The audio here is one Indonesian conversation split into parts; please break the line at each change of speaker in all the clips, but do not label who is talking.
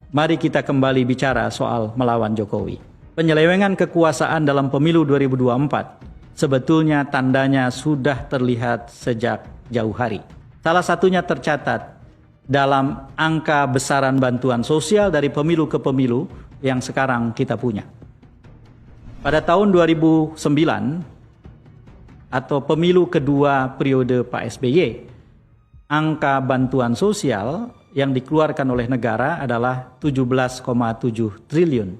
Mari kita kembali bicara soal melawan Jokowi. Penyelewengan kekuasaan dalam pemilu 2024 sebetulnya tandanya sudah terlihat sejak jauh hari. Salah satunya tercatat dalam angka besaran bantuan sosial dari pemilu ke pemilu yang sekarang kita punya. Pada tahun 2009 atau pemilu kedua periode Pak SBY, angka bantuan sosial yang dikeluarkan oleh negara adalah 17,7 triliun.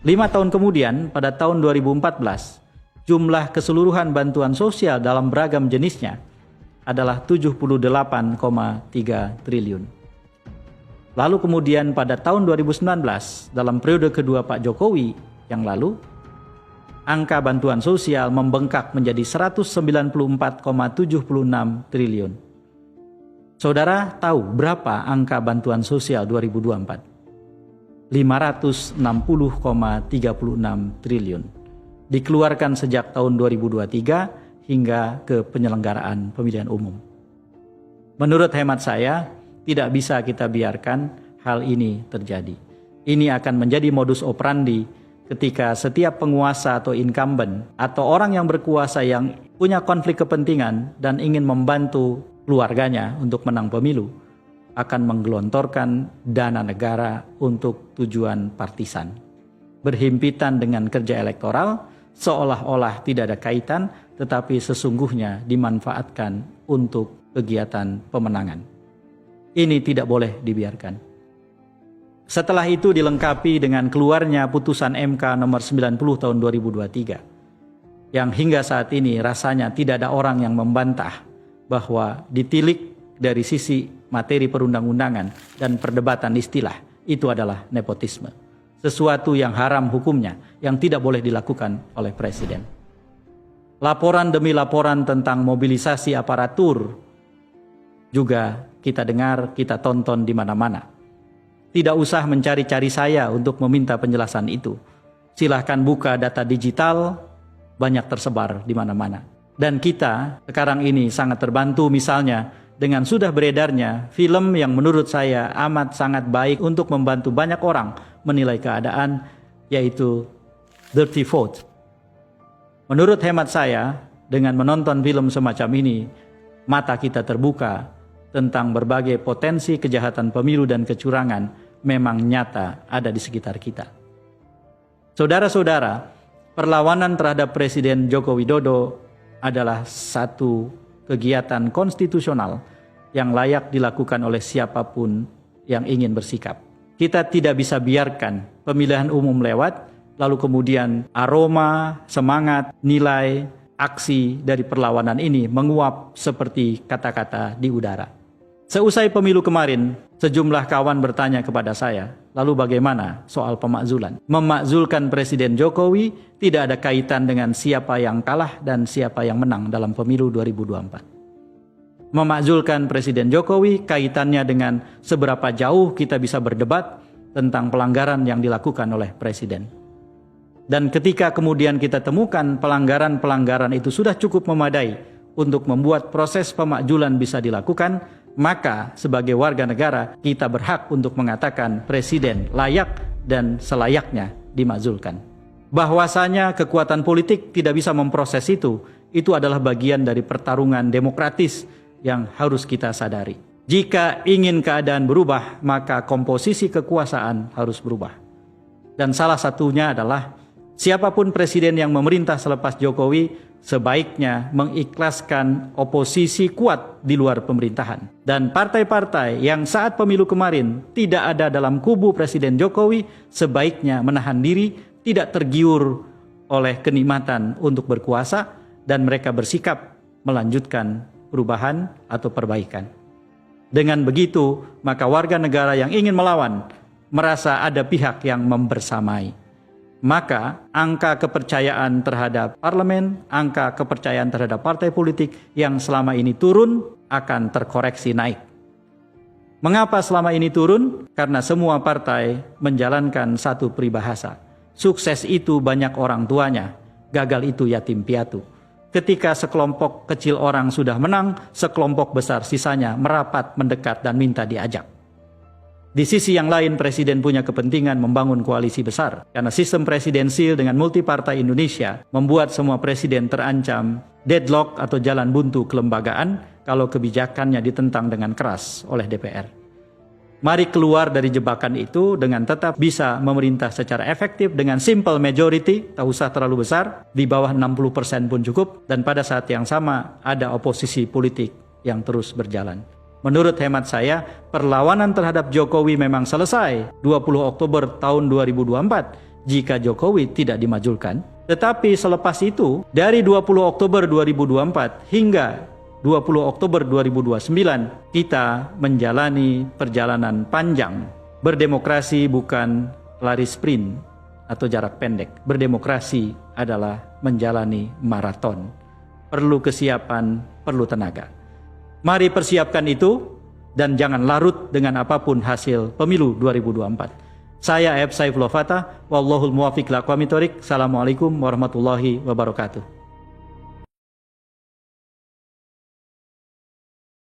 5 tahun kemudian, pada tahun 2014, jumlah keseluruhan bantuan sosial dalam beragam jenisnya adalah 78,3 triliun. Lalu kemudian pada tahun 2019, dalam periode kedua Pak Jokowi yang lalu, angka bantuan sosial membengkak menjadi 194,76 triliun. Saudara tahu berapa angka bantuan sosial 2024? 560,36 triliun. Dikeluarkan sejak tahun 2023 hingga ke penyelenggaraan pemilihan umum. Menurut hemat saya, tidak bisa kita biarkan hal ini terjadi. Ini akan menjadi modus operandi ketika setiap penguasa atau incumbent atau orang yang berkuasa yang punya konflik kepentingan dan ingin membantu keluarganya untuk menang pemilu akan menggelontorkan dana negara untuk tujuan partisan. Berhimpitan dengan kerja elektoral seolah-olah tidak ada kaitan, tetapi sesungguhnya dimanfaatkan untuk kegiatan pemenangan. Ini tidak boleh dibiarkan. Setelah itu dilengkapi dengan keluarnya putusan MK nomor 90 tahun 2023 yang hingga saat ini rasanya tidak ada orang yang membantah bahwa ditilik dari sisi materi perundang-undangan dan perdebatan istilah itu adalah nepotisme. Sesuatu yang haram hukumnya yang tidak boleh dilakukan oleh presiden. Laporan demi laporan tentang mobilisasi aparatur juga kita dengar, kita tonton di mana-mana. Tidak usah mencari-cari saya untuk meminta penjelasan itu. Silahkan buka data digital, banyak tersebar di mana-mana. Dan kita sekarang ini sangat terbantu misalnya dengan sudah beredarnya film yang menurut saya amat sangat baik untuk membantu banyak orang menilai keadaan, yaitu Dirty Vote. Menurut hemat saya, dengan menonton film semacam ini, mata kita terbuka tentang berbagai potensi kejahatan pemilu dan kecurangan memang nyata ada di sekitar kita. Saudara-saudara, perlawanan terhadap Presiden Joko Widodo adalah satu kegiatan konstitusional yang layak dilakukan oleh siapapun yang ingin bersikap. Kita tidak bisa biarkan pemilihan umum lewat, lalu kemudian aroma, semangat, nilai, aksi dari perlawanan ini menguap seperti kata-kata di udara. Seusai pemilu kemarin, sejumlah kawan bertanya kepada saya, lalu bagaimana soal pemakzulan? Memakzulkan Presiden Jokowi tidak ada kaitan dengan siapa yang kalah dan siapa yang menang dalam pemilu 2024. Memakzulkan Presiden Jokowi kaitannya dengan seberapa jauh kita bisa berdebat tentang pelanggaran yang dilakukan oleh Presiden. Dan ketika kemudian kita temukan pelanggaran-pelanggaran itu sudah cukup memadai untuk membuat proses pemakzulan bisa dilakukan, maka sebagai warga negara kita berhak untuk mengatakan Presiden layak dan selayaknya dimakzulkan. Bahwasanya kekuatan politik tidak bisa memproses itu adalah bagian dari pertarungan demokratis yang harus kita sadari. Jika ingin keadaan berubah, maka komposisi kekuasaan harus berubah. Dan salah satunya adalah siapapun presiden yang memerintah selepas Jokowi sebaiknya mengikhlaskan oposisi kuat di luar pemerintahan. Dan partai-partai yang saat pemilu kemarin tidak ada dalam kubu Presiden Jokowi sebaiknya menahan diri, tidak tergiur oleh kenikmatan untuk berkuasa, dan mereka bersikap melanjutkan perubahan atau perbaikan. Dengan begitu, maka warga negara yang ingin melawan merasa ada pihak yang membersamai. Maka angka kepercayaan terhadap parlemen, angka kepercayaan terhadap partai politik yang selama ini turun akan terkoreksi naik. Mengapa selama ini turun? Karena semua partai menjalankan satu peribahasa. Sukses itu banyak orang tuanya, gagal itu yatim piatu. Ketika sekelompok kecil orang sudah menang, sekelompok besar sisanya merapat, mendekat, dan minta diajak. Di sisi yang lain, Presiden punya kepentingan membangun koalisi besar. Karena sistem presidensil dengan multipartai Indonesia membuat semua presiden terancam deadlock atau jalan buntu kelembagaan kalau kebijakannya ditentang dengan keras oleh DPR. Mari keluar dari jebakan itu dengan tetap bisa memerintah secara efektif dengan simple majority, tak usah terlalu besar, di bawah 60% pun cukup, dan pada saat yang sama ada oposisi politik yang terus berjalan. Menurut hemat saya, perlawanan terhadap Jokowi memang selesai 20 Oktober tahun 2024 jika Jokowi tidak dimajukan. Tetapi selepas itu, dari 20 Oktober 2024 hingga 20 Oktober 2029, kita menjalani perjalanan panjang. Berdemokrasi bukan lari sprint atau jarak pendek. Berdemokrasi adalah menjalani maraton. Perlu kesiapan, perlu tenaga. Mari persiapkan itu dan jangan larut dengan apapun hasil pemilu 2024. Saya F. Saifullah Fatah, wallahul muwafiq ila aqwamit thoriq. Assalamualaikum warahmatullahi wabarakatuh.